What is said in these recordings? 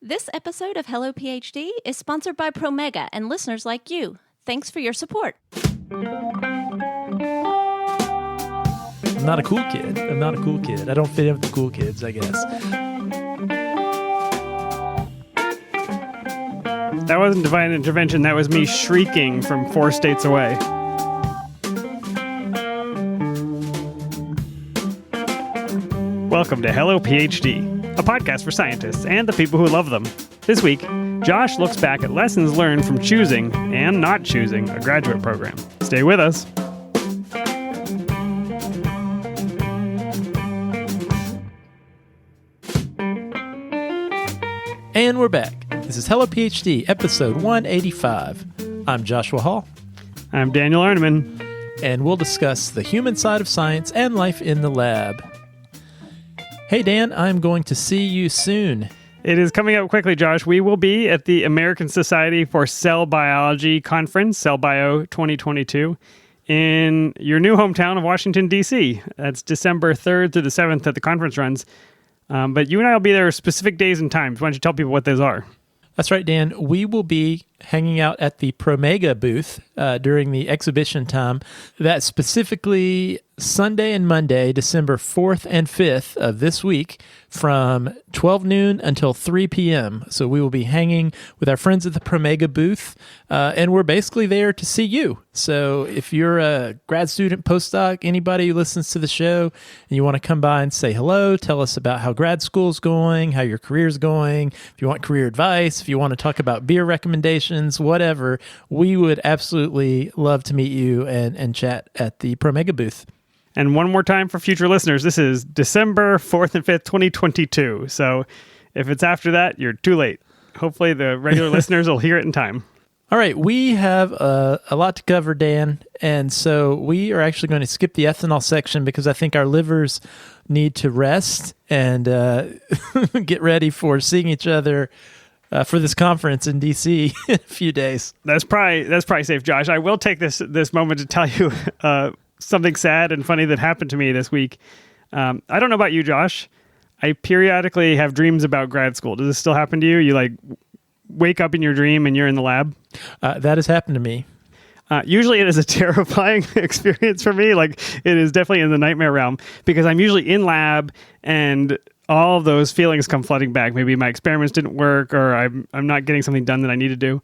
This episode of Hello PhD is sponsored by Promega and listeners like you. Thanks for your support. I'm not a cool kid. I don't fit in with the cool kids, I guess. That wasn't divine intervention. That was me shrieking from 4 states away. Welcome to Hello PhD, a podcast for scientists and the people who love them. This week, Josh looks back at lessons learned from choosing and not choosing a graduate program. Stay with us. And we're back. This is Hello PhD, episode 185. I'm Joshua Hall. I'm Daniel Arneman. And we'll discuss the human side of science and life in the lab. Hey, Dan, I'm going to see you soon. It is coming up quickly, Josh. We will be at the American Society for Cell Biology Conference, Cell Bio 2022, in your new hometown of Washington, D.C. That's December 3rd through the 7th that the conference runs. But you and I will be there specific days and times. Why don't you tell people what those are? That's right, Dan. We will be hanging out at the Promega booth during the exhibition time. That's specifically Sunday and Monday, December 4th and 5th of this week from 12 noon until 3 p.m. So we will be hanging with our friends at the Promega booth, and we're basically there to see you. So if you're a grad student, postdoc, anybody who listens to the show, and you want to come by and say hello, tell us about how grad school's going, how your career's going, if you want career advice, if you want to talk about beer recommendations, whatever, we would absolutely love to meet you and chat at the Promega booth. And one more time for future listeners, this is December 4th and 5th, 2022. So if it's after that, you're too late. Hopefully the regular listeners will hear it in time. All right, we have a lot to cover, Dan, and so we are actually going to skip the ethanol section because I think our livers need to rest and get ready for seeing each other for this conference in D.C. in a few days. That's probably safe, Josh. I will take this moment to tell you something sad and funny that happened to me this week. I don't know about you, Josh. I periodically have dreams about grad school. Does this still happen to you? You wake up in your dream and you're in the lab? That has happened to me. Usually it is a terrifying experience for me. It is definitely in the nightmare realm because I'm usually in lab and all of those feelings come flooding back. Maybe my experiments didn't work or I'm not getting something done that I need to do.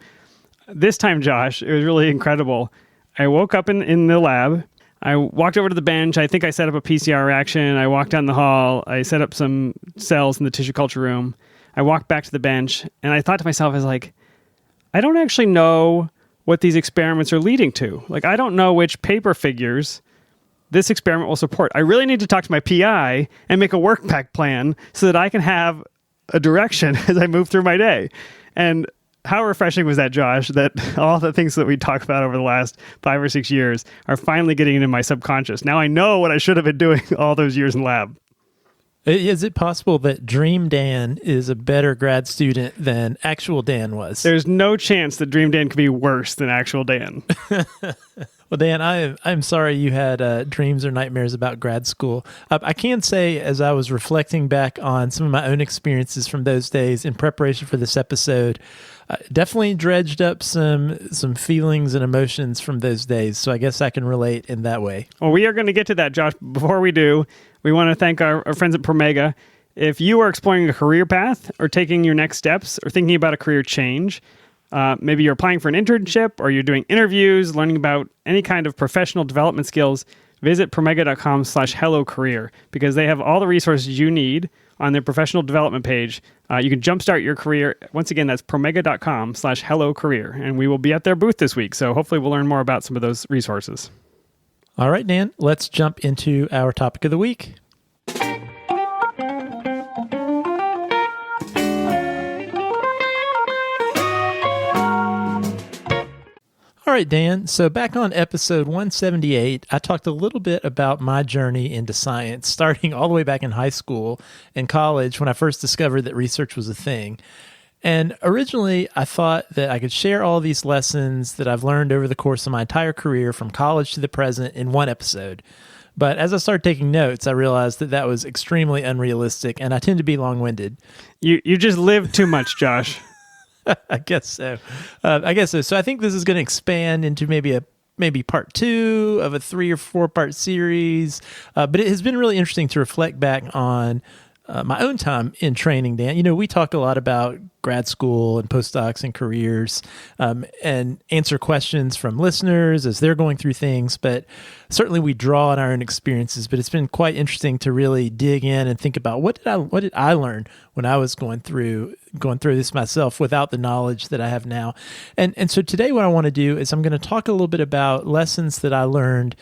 This time, Josh, it was really incredible. I woke up in the lab. I walked over to the bench. I think I set up a PCR reaction. I walked down the hall. I set up some cells in the tissue culture room. I walked back to the bench, and I thought to myself, I don't actually know what these experiments are leading to. I don't know which paper figures this experiment will support. I really need to talk to my PI and make a work pack plan so that I can have a direction as I move through my day. And how refreshing was that, Josh, that all the things that we talked about over the last 5 or 6 years are finally getting into my subconscious. Now I know what I should have been doing all those years in lab. Is it possible that Dream Dan is a better grad student than actual Dan was? There's no chance that Dream Dan could be worse than actual Dan. Well, Dan, I'm sorry you had dreams or nightmares about grad school. I can say, as I was reflecting back on some of my own experiences from those days in preparation for this episode, definitely dredged up some feelings and emotions from those days. So I guess I can relate in that way. Well, we are going to get to that, Josh. Before we do, we want to thank our friends at Promega. If you are exploring a career path or taking your next steps or thinking about a career change, maybe you're applying for an internship or you're doing interviews, learning about any kind of professional development skills, visit promega.com/hellocareer because they have all the resources you need on their professional development page. You can jumpstart your career. Once again, that's promega.com/hellocareer. And we will be at their booth this week. So hopefully we'll learn more about some of those resources. All right, Dan, let's jump into our topic of the week. All right, Dan. So back on episode 178, I talked a little bit about my journey into science, starting all the way back in high school and college when I first discovered that research was a thing. And originally, I thought that I could share all these lessons that I've learned over the course of my entire career from college to the present in one episode. But as I started taking notes, I realized that that was extremely unrealistic, and I tend to be long-winded. You just live too much, Josh. I guess so. So I think this is going to expand into maybe part 2 of a 3 or 4 part series. But it has been really interesting to reflect back on my own time in training, Dan. You know, we talk a lot about grad school and postdocs and careers, and answer questions from listeners as they're going through things. But certainly we draw on our own experiences. But it's been quite interesting to really dig in and think about what did I learn when I was going through this myself without the knowledge that I have now. And so today what I want to do is I'm going to talk a little bit about lessons that I learned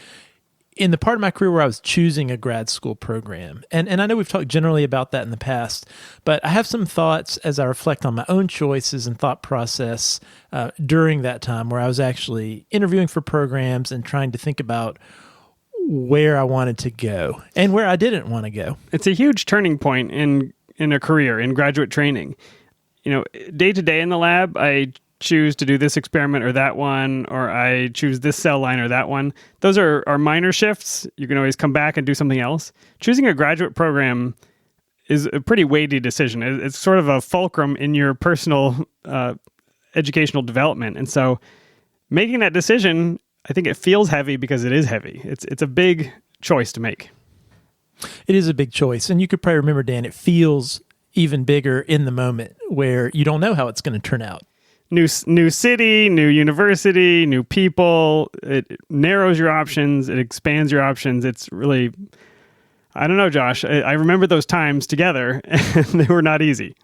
in the part of my career where I was choosing a grad school program. And I know we've talked generally about that in the past, but I have some thoughts as I reflect on my own choices and thought process during that time where I was actually interviewing for programs and trying to think about where I wanted to go and where I didn't want to go. It's a huge turning point in a career, in graduate training. You know, day to day in the lab, I choose to do this experiment or that one, or I choose this cell line or that one. Those are minor shifts. You can always come back and do something else. Choosing a graduate program is a pretty weighty decision. It's sort of a fulcrum in your personal educational development. And so making that decision, I think it feels heavy because it is heavy. It's a big choice to make. It is a big choice. And you could probably remember, Dan, it feels even bigger in the moment where you don't know how it's going to turn out. New city, new university, new people. It narrows your options. It expands your options. It's really, I don't know, Josh. I remember those times together, and they were not easy.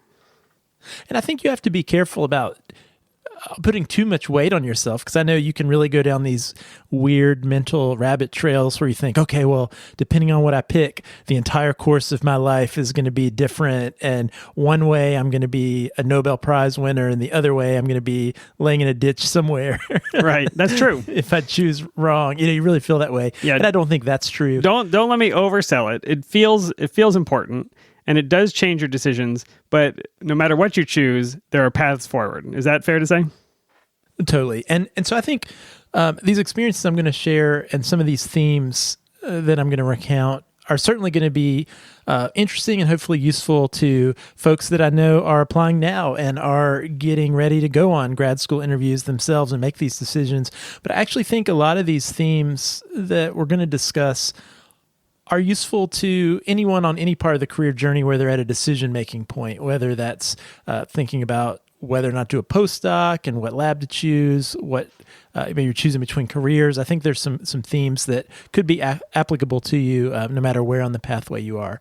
And I think you have to be careful about putting too much weight on yourself, because I know you can really go down these weird mental rabbit trails where you think, okay, well, depending on what I pick, the entire course of my life is going to be different. And one way I'm going to be a Nobel Prize winner, and the other way I'm going to be laying in a ditch somewhere. Right. That's true. If I choose wrong, you really feel that way. Yeah. And I don't think that's true. Don't let me oversell it. It feels important. And it does change your decisions, but no matter what you choose, there are paths forward. Is that fair to say? Totally. And so I think these experiences I'm going to share and some of these themes that I'm going to recount are certainly going to be interesting and hopefully useful to folks that I know are applying now and are getting ready to go on grad school interviews themselves and make these decisions. But I actually think a lot of these themes that we're going to discuss are useful to anyone on any part of the career journey where they're at a decision-making point, whether that's thinking about whether or not to do a postdoc and what lab to choose, what maybe you're choosing between careers. I think there's some themes that could be applicable to you no matter where on the pathway you are.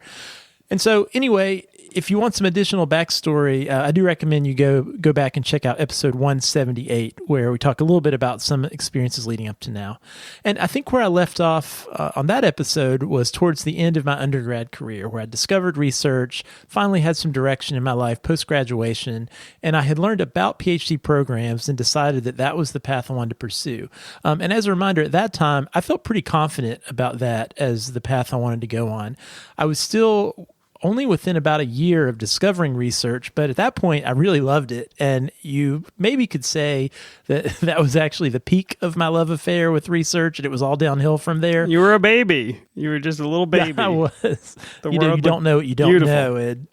And so anyway, if you want some additional backstory, I do recommend you go back and check out episode 178, where we talk a little bit about some experiences leading up to now. And I think where I left off on that episode was towards the end of my undergrad career, where I discovered research, finally had some direction in my life post-graduation, and I had learned about PhD programs and decided that that was the path I wanted to pursue. And as a reminder, at that time, I felt pretty confident about that as the path I wanted to go on. I was still only within about a year of discovering research, but at that point, I really loved it. And you maybe could say that that was actually the peak of my love affair with research, and it was all downhill from there. You were a baby. You were just a little baby. I was. You don't know what you don't beautiful. know. And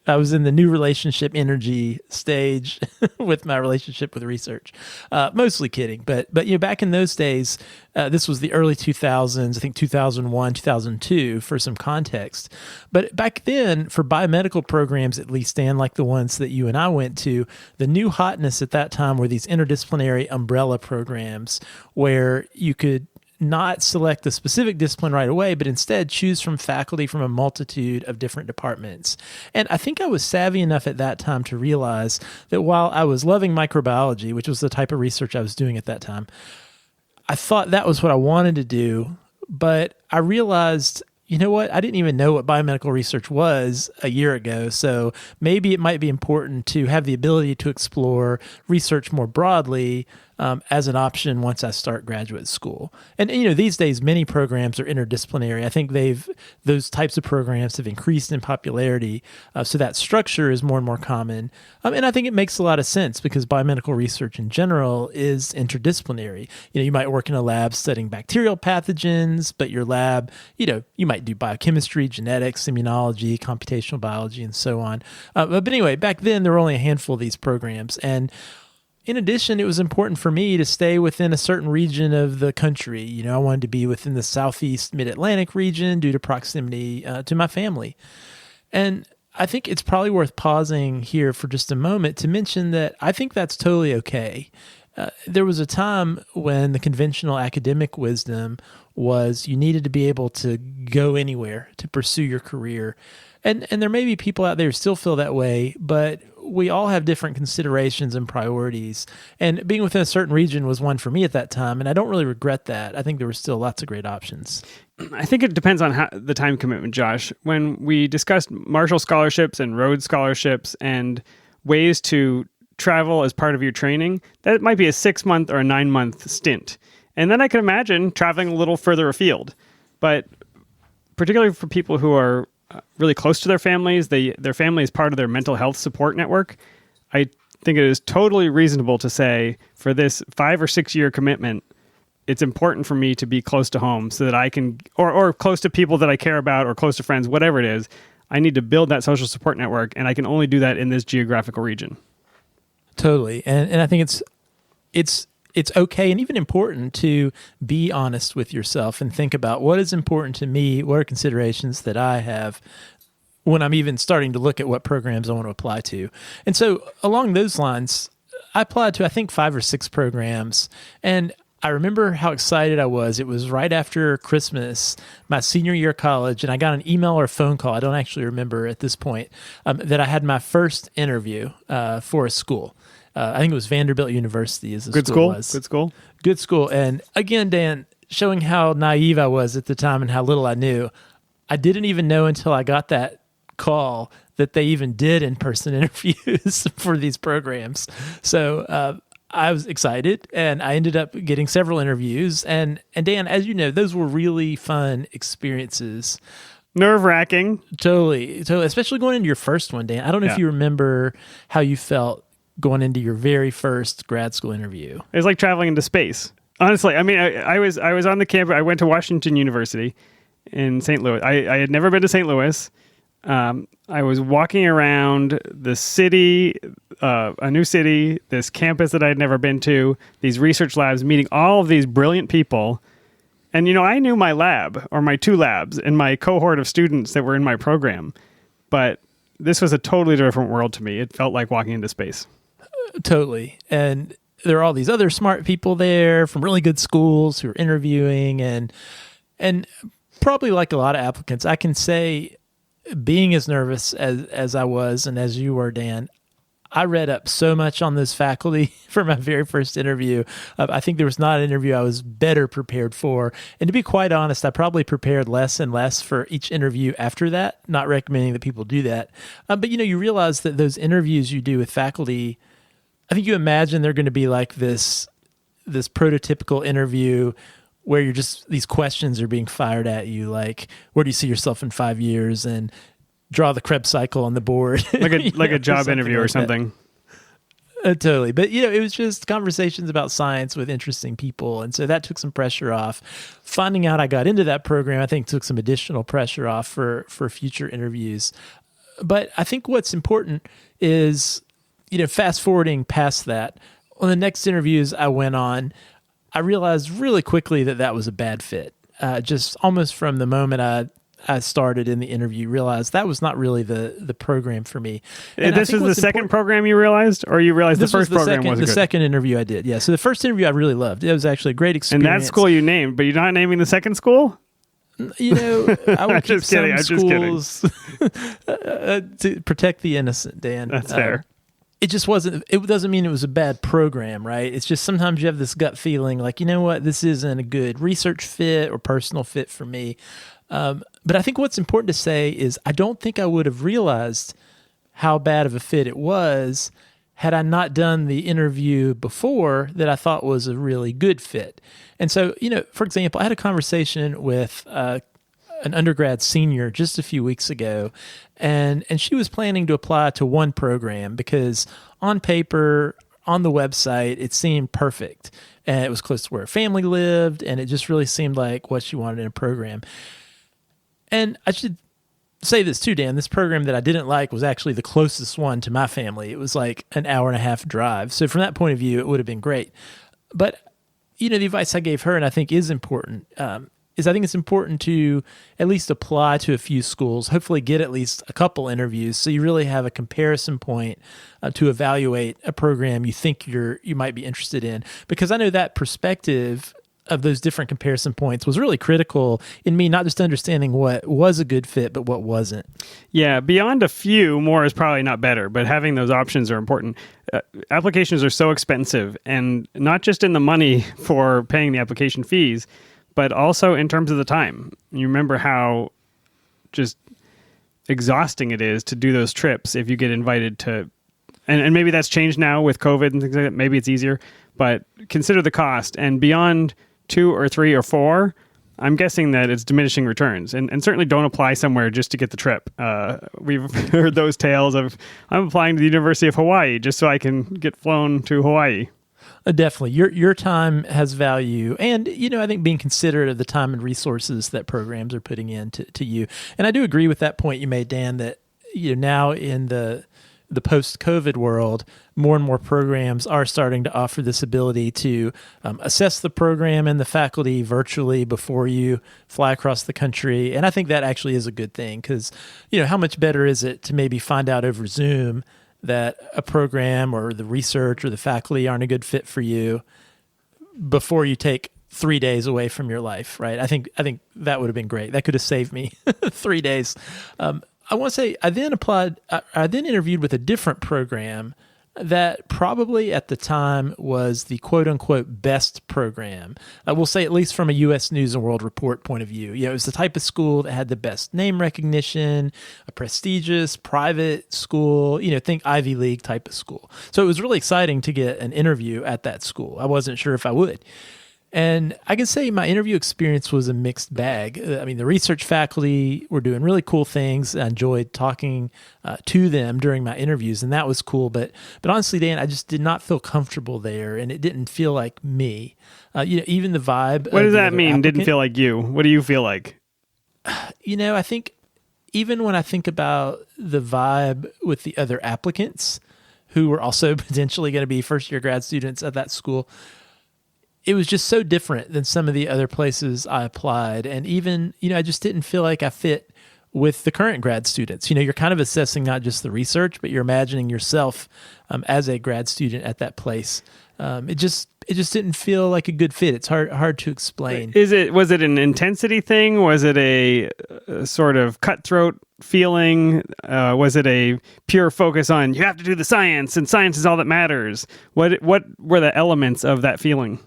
I was in the new relationship energy stage with my relationship with research. Mostly kidding, but back in those days, this was the early 2000s, I think 2001, 2002 for some context. But back then, for biomedical programs, at least, Dan, like the ones that you and I went to, the new hotness at that time were these interdisciplinary umbrella programs where you could not select a specific discipline right away, but instead choose from faculty from a multitude of different departments. And I think I was savvy enough at that time to realize that while I was loving microbiology, which was the type of research I was doing at that time, I thought that was what I wanted to do. But I realized, you know what? I didn't even know what biomedical research was a year ago. So maybe it might be important to have the ability to explore research more broadly as an option once I start graduate school. And these days, many programs are interdisciplinary. I think those types of programs have increased in popularity, so that structure is more and more common. And I think it makes a lot of sense because biomedical research in general is interdisciplinary. You might work in a lab studying bacterial pathogens, but your lab, you might do biochemistry, genetics, immunology, computational biology, and so on. But anyway, back then there were only a handful of these programs. And in addition, it was important for me to stay within a certain region of the country. I wanted to be within the Southeast Mid-Atlantic region due to proximity to my family. And I think it's probably worth pausing here for just a moment to mention that I think that's totally okay. There was a time when the conventional academic wisdom was you needed to be able to go anywhere to pursue your career. And there may be people out there who still feel that way, but we all have different considerations and priorities. And being within a certain region was one for me at that time, and I don't really regret that. I think there were still lots of great options. I think it depends on the time commitment, Josh. When we discussed Marshall scholarships and Rhodes scholarships and ways to travel as part of your training, that might be a 6-month or a 9-month stint. And then I can imagine traveling a little further afield. But particularly for people who are really close to their families, their family is part of their mental health support network, I think it is totally reasonable to say for this 5 or 6 year commitment, it's important for me to be close to home so that I can, or close to people that I care about or close to friends, whatever it is. I need to build that social support network, and I can only do that in this geographical region. Totally. And I think it's okay and even important to be honest with yourself and think about what is important to me, what are considerations that I have when I'm even starting to look at what programs I want to apply to. And so along those lines, I applied to, I think, 5 or 6 programs, and I remember how excited I was. It was right after Christmas, my senior year of college, and I got an email or a phone call, I don't actually remember at this point, that I had my first interview for a school. I think it was Vanderbilt University as the Good school school was. Good school. Good school. And again, Dan, showing how naive I was at the time and how little I knew, I didn't even know until I got that call that they even did in-person interviews for these programs. So I was excited, and I ended up getting several interviews. And Dan, as you know, those were really fun experiences. Nerve-wracking. Totally. Especially going into your first one, Dan. I don't know if you remember how you felt going into your very first grad school interview. It was like traveling into space. Honestly, I mean, I was on the campus. I went to Washington University in St. Louis. I had never been to St. Louis. I was walking around the city, a new city, this campus that I had never been to, these research labs, meeting all of these brilliant people. And, I knew my lab or my 2 labs and my cohort of students that were in my program. But this was a totally different world to me. It felt like walking into space. Totally. And there are all these other smart people there from really good schools who are interviewing. And probably like a lot of applicants, I can say, being as nervous as I was and as you were, Dan, I read up so much on this faculty for my very first interview. I think there was not an interview I was better prepared for. And to be quite honest, I probably prepared less and less for each interview after that, not recommending that people do that. But, you realize that those interviews you do with faculty, I think you imagine they're going to be like this prototypical interview where you're just, these questions are being fired at you, like, where do you see yourself in 5 years? And draw the Krebs cycle on the board. Like a job interview or something. Totally. But, it was just conversations about science with interesting people. And so that took some pressure off. Finding out I got into that program, I think, took some additional pressure off for future interviews. But I think what's important is, fast forwarding past that, on the next interviews I went on, I realized really quickly that was a bad fit. Just almost from the moment I started in the interview, realized that was not really the program for me. And this was the second program you realized, or you realized the first program wasn't good? The second interview I did, yeah. So the first interview I really loved. It was actually a great experience. And that school you named, but you're not naming the second school? I would keep some schools just to protect the innocent, Dan. That's fair. It just wasn't, it doesn't mean it was a bad program, right? It's just sometimes you have this gut feeling like, what, this isn't a good research fit or personal fit for me. But I think what's important to say is I don't think I would have realized how bad of a fit it was had I not done the interview before that I thought was a really good fit. And so, for example, I had a conversation with an undergrad senior just a few weeks ago, and she was planning to apply to one program because on paper, on the website, it seemed perfect. And it was close to where her family lived, and it just really seemed like what she wanted in a program. And I should say this too, Dan, this program that I didn't like was actually the closest one to my family. It was like an hour and a half drive. So from that point of view, it would have been great. But, the advice I gave her, and I think is important, is I think it's important to at least apply to a few schools, hopefully get at least a couple interviews so you really have a comparison point to evaluate a program you think you might be interested in. Because I know that perspective of those different comparison points was really critical in me not just understanding what was a good fit, but what wasn't. Yeah, beyond a few, more is probably not better, but having those options are important. Applications are so expensive, and not just in the money for paying the application fees, but also in terms of the time. You remember how just exhausting it is to do those trips if you get invited to, and maybe that's changed now with COVID and things like that. Maybe it's easier, but consider the cost. And beyond 2 or 3 or 4, I'm guessing that it's diminishing returns. And certainly don't apply somewhere just to get the trip. We've heard those tales of, I'm applying to the University of Hawaii just so I can get flown to Hawaii. Definitely. Your time has value. And, I think being considerate of the time and resources that programs are putting in to you. And I do agree with that point you made, Dan, that, now in the post-COVID world, more and more programs are starting to offer this ability to assess the program and the faculty virtually before you fly across the country. And I think that actually is a good thing because, how much better is it to maybe find out over Zoom that a program or the research or the faculty aren't a good fit for you before you take 3 days away from your life, right? I think that would have been great. That could have saved me 3 days. I want to say I then interviewed with a different program that probably at the time was the quote unquote best program. We'll say at least from a U.S. News and World Report point of view. It was the type of school that had the best name recognition, a prestigious private school, think Ivy League type of school. So it was really exciting to get an interview at that school. I wasn't sure if I would. And I can say my interview experience was a mixed bag. The research faculty were doing really cool things. I enjoyed talking to them during my interviews, and that was cool. But honestly, Dan, I just did not feel comfortable there, and it didn't feel like me. Even the vibe. What does that mean, didn't feel like you? What do you feel like? I think even when I think about the vibe with the other applicants who were also potentially going to be first-year grad students at that school, it was just so different than some of the other places I applied. And even, I just didn't feel like I fit with the current grad students. You're kind of assessing not just the research, but you're imagining yourself as a grad student at that place. It just didn't feel like a good fit. It's hard to explain. Was it an intensity thing? Was it a sort of cutthroat feeling? Was it a pure focus on you have to do the science and science is all that matters? What were the elements of that feeling?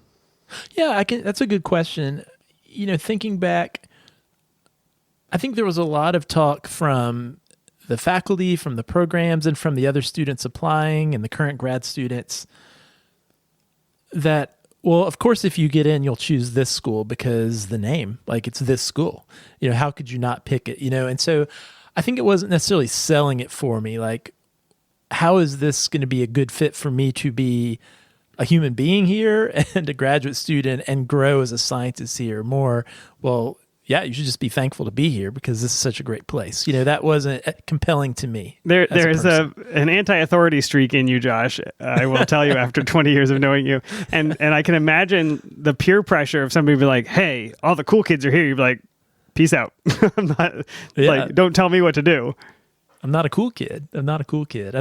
Yeah, that's a good question. Thinking back, I think there was a lot of talk from the faculty, from the programs, and from the other students applying and the current grad students that, well, of course, if you get in, you'll choose this school because the name, like it's this school. How could you not pick it? And so I think it wasn't necessarily selling it for me. Like, how is this going to be a good fit for me to be a human being here and a graduate student and grow as a scientist here? More, well, yeah, you should just be thankful to be here because this is such a great place. That wasn't compelling to me. There's an anti-authority streak in you, Josh. I will tell you after 20 years of knowing you. And I can imagine the peer pressure of somebody be like, hey, all the cool kids are here. You'd be like, peace out. Don't tell me what to do. I'm not a cool kid. I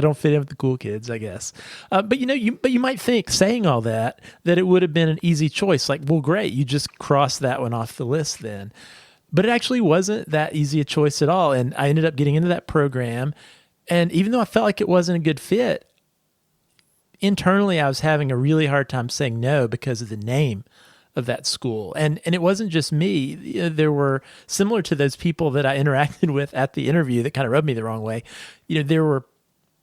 don't fit in with the cool kids, I guess. But you might think, saying all that it would have been an easy choice. Like, well, great, you just crossed that one off the list then. But it actually wasn't that easy a choice at all. And I ended up getting into that program. And even though I felt like it wasn't a good fit, internally I was having a really hard time saying no because of the name of that school. And it wasn't just me. There were, similar to those people that I interacted with at the interview that kind of rubbed me the wrong way, there were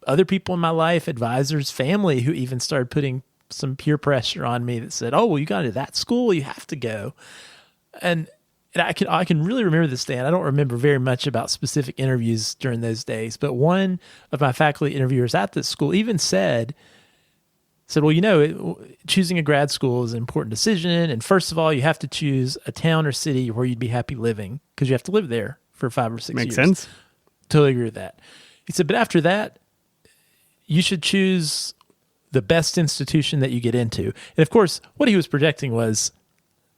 other people in my life, advisors, family, who even started putting some peer pressure on me that said, "Oh, well, you got into that school, you have to go." And I can really remember this, Dan. I don't remember very much about specific interviews during those days, but one of my faculty interviewers at this school even said, "Well, choosing a grad school is an important decision. And first of all, you have to choose a town or city where you'd be happy living, because you have to live there for 5 or 6 years." Makes sense. Totally agree with that. He said, but after that, you should choose the best institution that you get into. And of course, what he was projecting was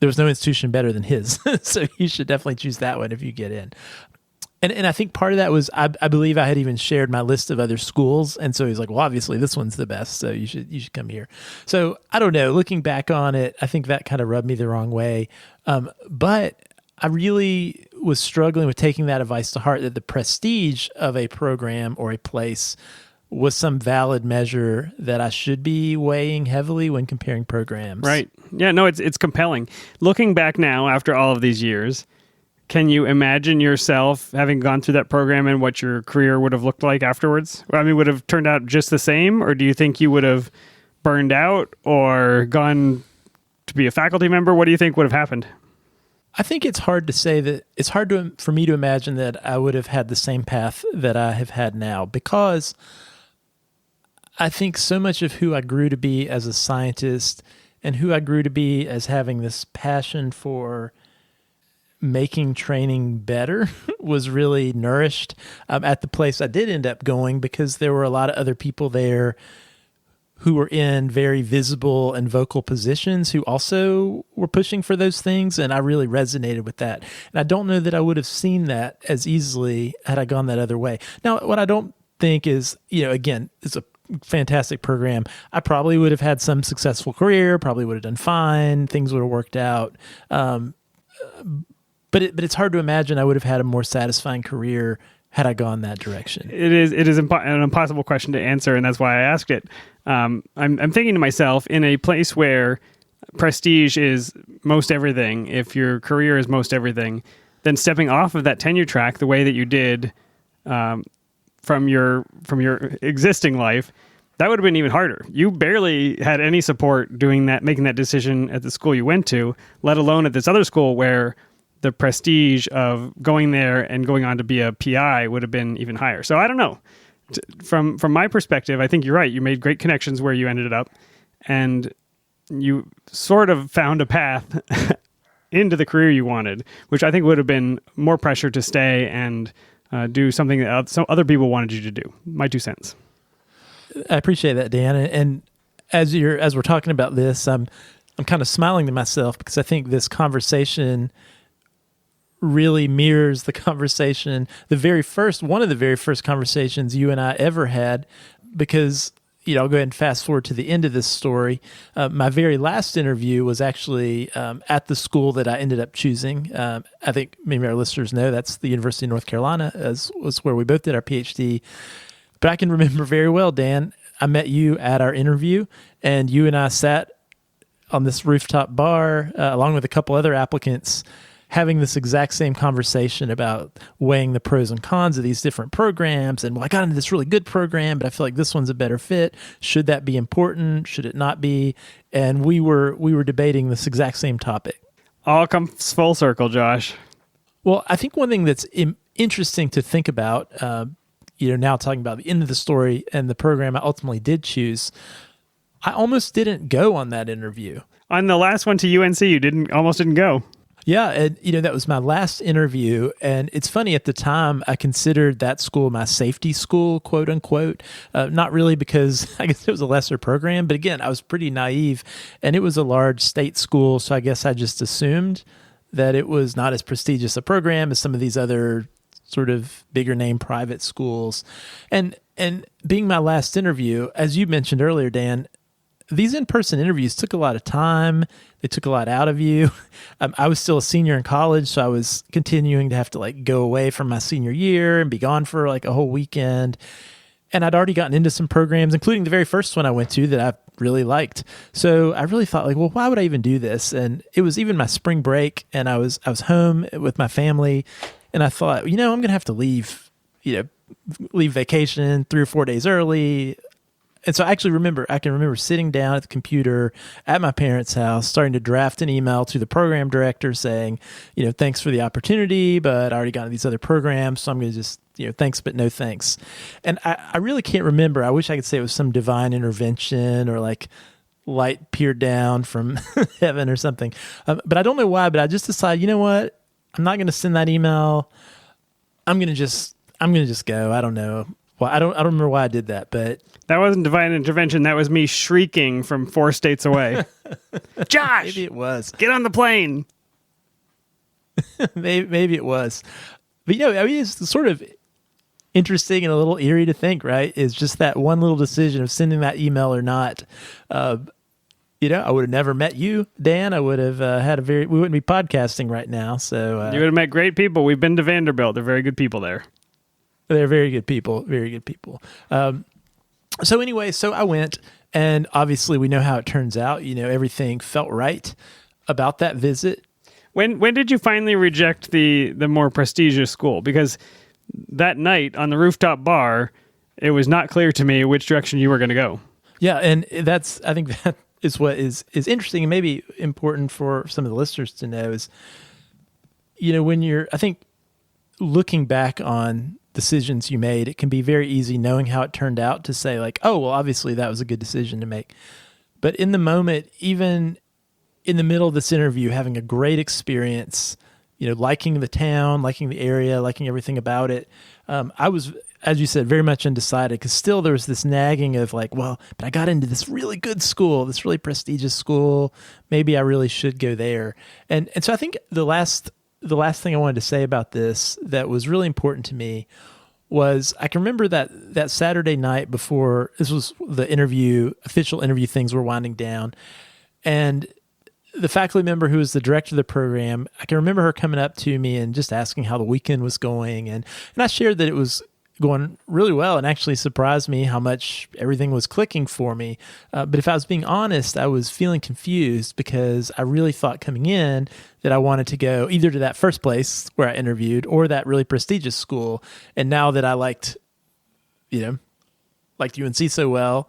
there was no institution better than his. So you should definitely choose that one if you get in. And I think part of that was, I believe I had even shared my list of other schools. And so he's like, well, obviously this one's the best, so you should come here. So I don't know, looking back on it, I think that kind of rubbed me the wrong way. But I really was struggling with taking that advice to heart, that the prestige of a program or a place was some valid measure that I should be weighing heavily when comparing programs. Right. Yeah, no, it's compelling. Looking back now, after all of these years, can you imagine yourself having gone through that program and what your career would have looked like afterwards? I mean, would have turned out just the same, or do you think you would have burned out or gone to be a faculty member? What do you think would have happened? I think it's hard to say that. It's hard for me to imagine that I would have had the same path that I have had now, because I think so much of who I grew to be as a scientist and who I grew to be as having this passion for making training better was really nourished at the place I did end up going, because there were a lot of other people there who were in very visible and vocal positions who also were pushing for those things. And I really resonated with that. And I don't know that I would have seen that as easily had I gone that other way. Now, what I don't think is, again, it's a fantastic program. I probably would have had some successful career, probably would have done fine. Things would have worked out. But it's hard to imagine I would have had a more satisfying career had I gone that direction. It is an impossible question to answer, and that's why I asked it. I'm thinking to myself, in a place where prestige is most everything, if your career is most everything, then stepping off of that tenure track the way that you did from your existing life, that would have been even harder. You barely had any support doing that, making that decision at the school you went to, let alone at this other school where the prestige of going there and going on to be a PI would have been even higher. So I don't know. From my perspective, I think you're right. You made great connections where you ended up, and you sort of found a path into the career you wanted, which I think would have been more pressure to stay and do something that some other people wanted you to do. My 2 cents. I appreciate that, Dan. And as we're talking about this, I'm kind of smiling to myself, because I think this conversation really mirrors the conversation, one of the very first conversations you and I ever had, because, I'll go ahead and fast forward to the end of this story. My very last interview was actually at the school that I ended up choosing. I think maybe our listeners know that's the University of North Carolina, was where we both did our PhD. But I can remember very well, Dan, I met you at our interview, and you and I sat on this rooftop bar along with a couple other applicants, having this exact same conversation about weighing the pros and cons of these different programs. And, well, I got into this really good program, but I feel like this one's a better fit. Should that be important? Should it not be? And we were debating this exact same topic. All comes full circle, Josh. Well, I think one thing that's interesting to think about, now talking about the end of the story and the program I ultimately did choose, I almost didn't go on that interview. On the last one to UNC, you almost didn't go. Yeah, and that was my last interview, and it's funny, at the time I considered that school my safety school, quote unquote. Not really, because I guess it was a lesser program, but again, I was pretty naive, and it was a large state school, so I guess I just assumed that it was not as prestigious a program as some of these other sort of bigger name private schools. And being my last interview, as you mentioned earlier, Dan, these in-person interviews took a lot of time. They took a lot out of you. I was still a senior in college, so I was continuing to have to go away from my senior year and be gone for a whole weekend. And I'd already gotten into some programs, including the very first one I went to that I really liked. So I really thought, well, why would I even do this? And it was even my spring break, and I was home with my family, and I thought, I'm going to have to leave, leave vacation 3 or 4 days early. And so I can remember sitting down at the computer at my parents' house, starting to draft an email to the program director saying, thanks for the opportunity, but I already got these other programs, so I'm going to just, thanks, but no thanks. And I really can't remember. I wish I could say it was some divine intervention or like light peered down from heaven or something. But I don't know why, but I just decided, you know what? I'm not going to send that email. I'm going to just go. I don't know. Well, I don't remember why I did that, but that wasn't divine intervention. That was me shrieking from 4 states away. Josh, maybe it was. Get on the plane. maybe it was. But it's sort of interesting and a little eerie to think, right? Is just that one little decision of sending that email or not. I would have never met you, Dan. I would have we wouldn't be podcasting right now. So you would have met great people. We've been to Vanderbilt. They're very good people there. They're very good people. Very good people. So anyway, I went, and obviously we know how it turns out. Everything felt right about that visit. When did you finally reject the more prestigious school? Because that night on the rooftop bar, it was not clear to me which direction you were going to go. Yeah, and I think that is what is interesting and maybe important for some of the listeners to know is, when I think looking back on decisions you made, it can be very easy knowing how it turned out to say like, oh, well, obviously that was a good decision to make. But in the moment, even in the middle of this interview, having a great experience, liking the town, liking the area, liking everything about it, I was, as you said, very much undecided because still there was this nagging of like, well, but I got into this really good school, this really prestigious school. Maybe I really should go there. And so I think the last thing I wanted to say about this that was really important to me was I can remember that Saturday night before this was the official interview things were winding down. And the faculty member who was the director of the program, I can remember her coming up to me and just asking how the weekend was going. And I shared that it was going really well and actually surprised me how much everything was clicking for me. But if I was being honest, I was feeling confused because I really thought coming in that I wanted to go either to that first place where I interviewed or that really prestigious school. And now that I liked UNC so well,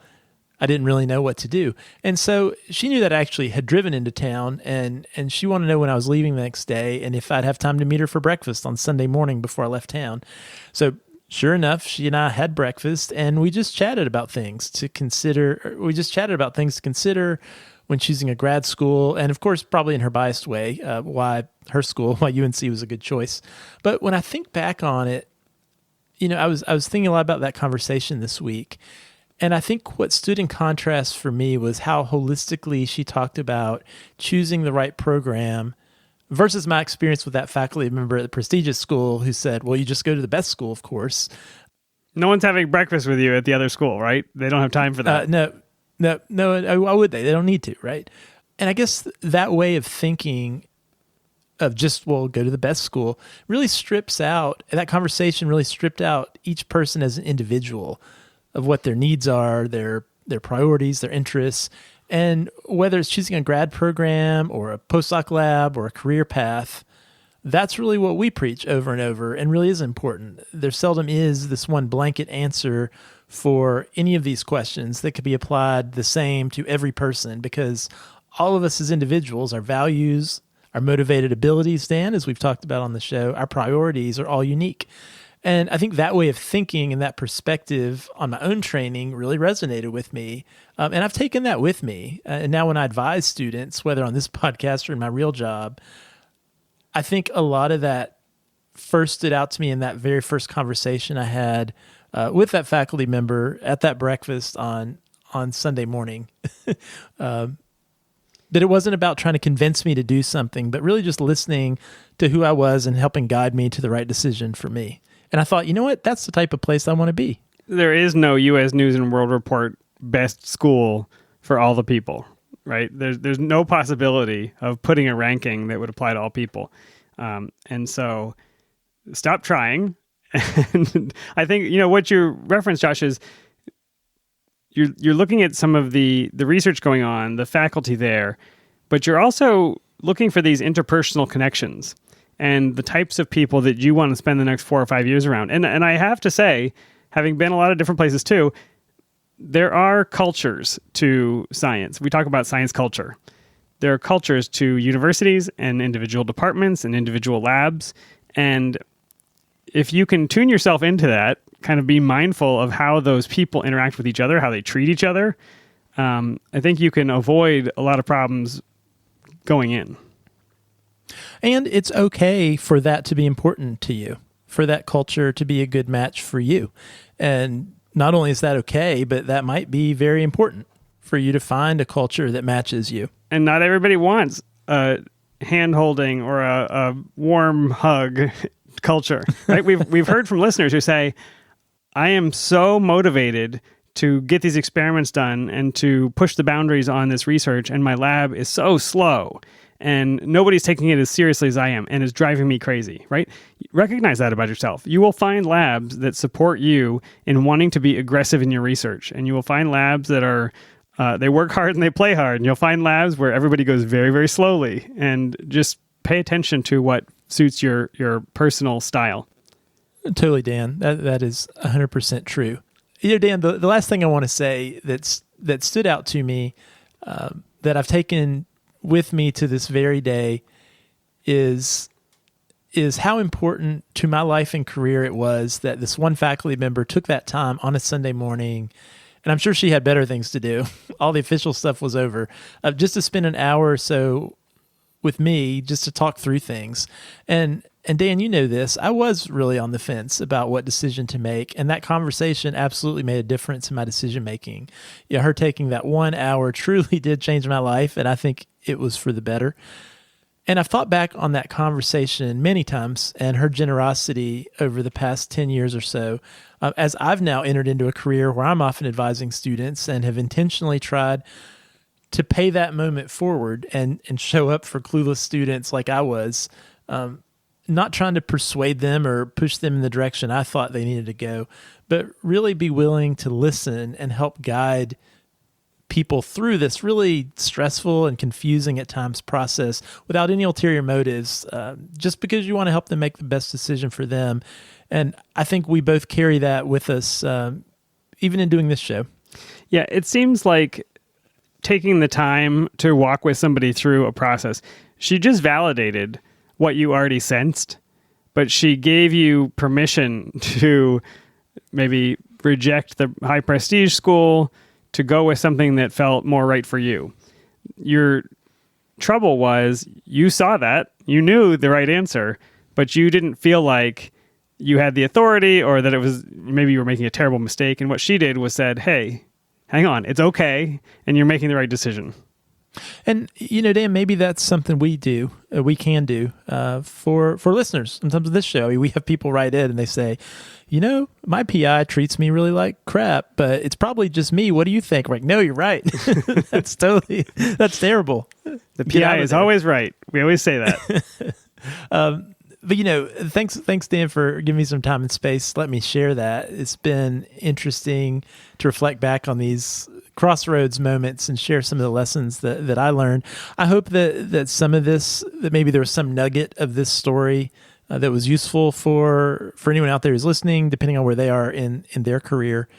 I didn't really know what to do. And so she knew that I actually had driven into town and she wanted to know when I was leaving the next day and if I'd have time to meet her for breakfast on Sunday morning before I left town. So sure enough, she and I had breakfast and we just chatted about things to consider. When choosing a grad school, and of course, probably in her biased way, why UNC was a good choice. But when I think back on it, I was thinking a lot about that conversation this week, and I think what stood in contrast for me was how holistically she talked about choosing the right program versus my experience with that faculty member at the prestigious school who said, well, you just go to the best school, of course. No one's having breakfast with you at the other school, right? They don't have time for that. No, why would they? They don't need to, right? And I guess that way of thinking of just, well, go to the best school really strips out, that conversation really stripped out each person as an individual of what their needs are, their priorities, their interests, and whether it's choosing a grad program or a postdoc lab or a career path, that's really what we preach over and over and really is important. There seldom is this one blanket answer for any of these questions that could be applied the same to every person because all of us as individuals, our values, our motivated abilities, Dan, as we've talked about on the show, our priorities are all unique. And I think that way of thinking and that perspective on my own training really resonated with me. And I've taken that with me. And now when I advise students, whether on this podcast or in my real job, I think a lot of that first stood out to me in that very first conversation I had with that faculty member at that breakfast on Sunday morning. That it wasn't about trying to convince me to do something, but really just listening to who I was and helping guide me to the right decision for me. And I thought, you know what? That's the type of place I want to be. There is no U.S. News and World Report best school for all the people, right? There's no possibility of putting a ranking that would apply to all people. And so stop trying. And I think, what you referenced, Josh, is you're looking at some of the research going on, the faculty there, but you're also looking for these interpersonal connections. and the types of people that you want to spend the next 4 or 5 years around. And I have to say, having been a lot of different places too, there are cultures to science. We talk about science culture. There are cultures to universities and individual departments and individual labs. And if you can tune yourself into that, kind of be mindful of how those people interact with each other, how they treat each other, I think you can avoid a lot of problems going in. And it's okay for that to be important to you, for that culture to be a good match for you. And not only is that okay, but that might be very important for you to find a culture that matches you. And not everybody wants a hand-holding or a warm hug culture, right? We've heard from listeners who say, I am so motivated to get these experiments done and to push the boundaries on this research, and my lab is so slow, and nobody's taking it as seriously as I am, and it's driving me crazy, right? Recognize that about yourself. You will find labs that support you in wanting to be aggressive in your research, and you will find labs that are they work hard and they play hard, and you'll find labs where everybody goes very, very slowly, and just pay attention to what suits your personal style. Totally, Dan. That is 100% true. Dan, the last thing I want to say that stood out to me that I've taken with me to this very day is how important to my life and career it was that this one faculty member took that time on a Sunday morning, and I'm sure she had better things to do. All the official stuff was over, just to spend an hour or so with me, just to talk through things. And Dan, you know this, I was really on the fence about what decision to make, and that conversation absolutely made a difference in my decision making. Yeah, her taking that 1 hour truly did change my life, and I think it was for the better. And I've thought back on that conversation many times and her generosity over the past 10 years or so, as I've now entered into a career where I'm often advising students and have intentionally tried to pay that moment forward and show up for clueless students like I was, not trying to persuade them or push them in the direction I thought they needed to go, but really be willing to listen and help guide people through this really stressful and confusing at times process without any ulterior motives, just because you want to help them make the best decision for them. And I think we both carry that with us, even in doing this show. Yeah, it seems like taking the time to walk with somebody through a process, she just validated what you already sensed, but she gave you permission to maybe reject the high prestige school to go with something that felt more right for you. Your trouble was you saw that, you knew the right answer, but you didn't feel like you had the authority or that it was, maybe you were making a terrible mistake. And what she did was said, hey, hang on, it's okay, and you're making the right decision. And, Dan, maybe that's something we can do for listeners in terms of this show. I mean, we have people write in and they say, my PI treats me really like crap, but it's probably just me. What do you think? We're like, no, you're right. That's terrible. The PI is always right. We always say that. But thanks, Dan, for giving me some time and space. Let me share that. It's been interesting to reflect back on these crossroads moments and share some of the lessons that I learned. I hope that some of this, that maybe there was some nugget of this story that was useful for anyone out there who's listening, depending on where they are in their career.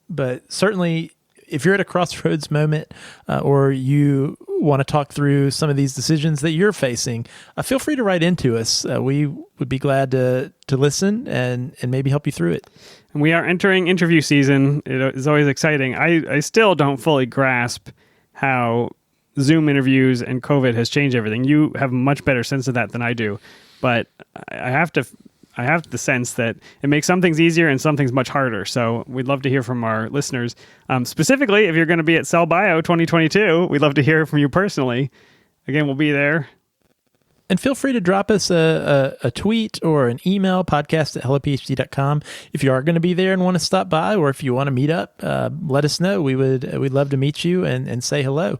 But certainly, if you're at a crossroads moment or you want to talk through some of these decisions that you're facing, feel free to write into us. We would be glad to listen and maybe help you through it. And we are entering interview season. It is always exciting. I still don't fully grasp how Zoom interviews and COVID has changed everything. You have a much better sense of that than I do. But I have the sense that it makes some things easier and some things much harder. So we'd love to hear from our listeners. Specifically, if you're going to be at Cell Bio 2022, we'd love to hear from you personally. Again, we'll be there. And feel free to drop us a tweet or an email, podcast@hellophd.com. If you are going to be there and want to stop by, or if you want to meet up, let us know. We'd love to meet you and say hello.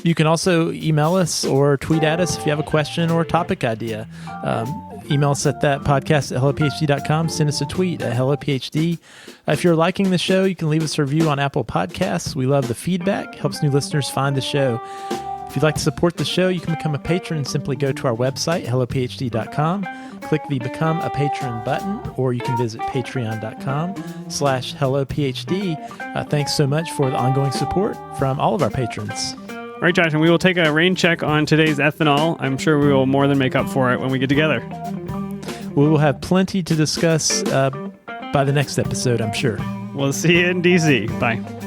You can also email us or tweet at us if you have a question or a topic idea. Email us at that podcast@hellophd.com. Send us a tweet at hellophd. If you're liking the show, you can leave us a review on Apple Podcasts. We love the feedback. Helps new listeners find the show. If If you'd like to support the show, you can become a patron. Simply go to our website, hellophd.com, click the Become a Patron button, or you can visit patreon.com/hellophd. Thanks so much for the ongoing support from all of our patrons. All right, Josh, and we will take a rain check on today's ethanol. I'm sure we will more than make up for it when we get together. We will have plenty to discuss by the next episode, I'm sure. We'll see you in D.C. Bye.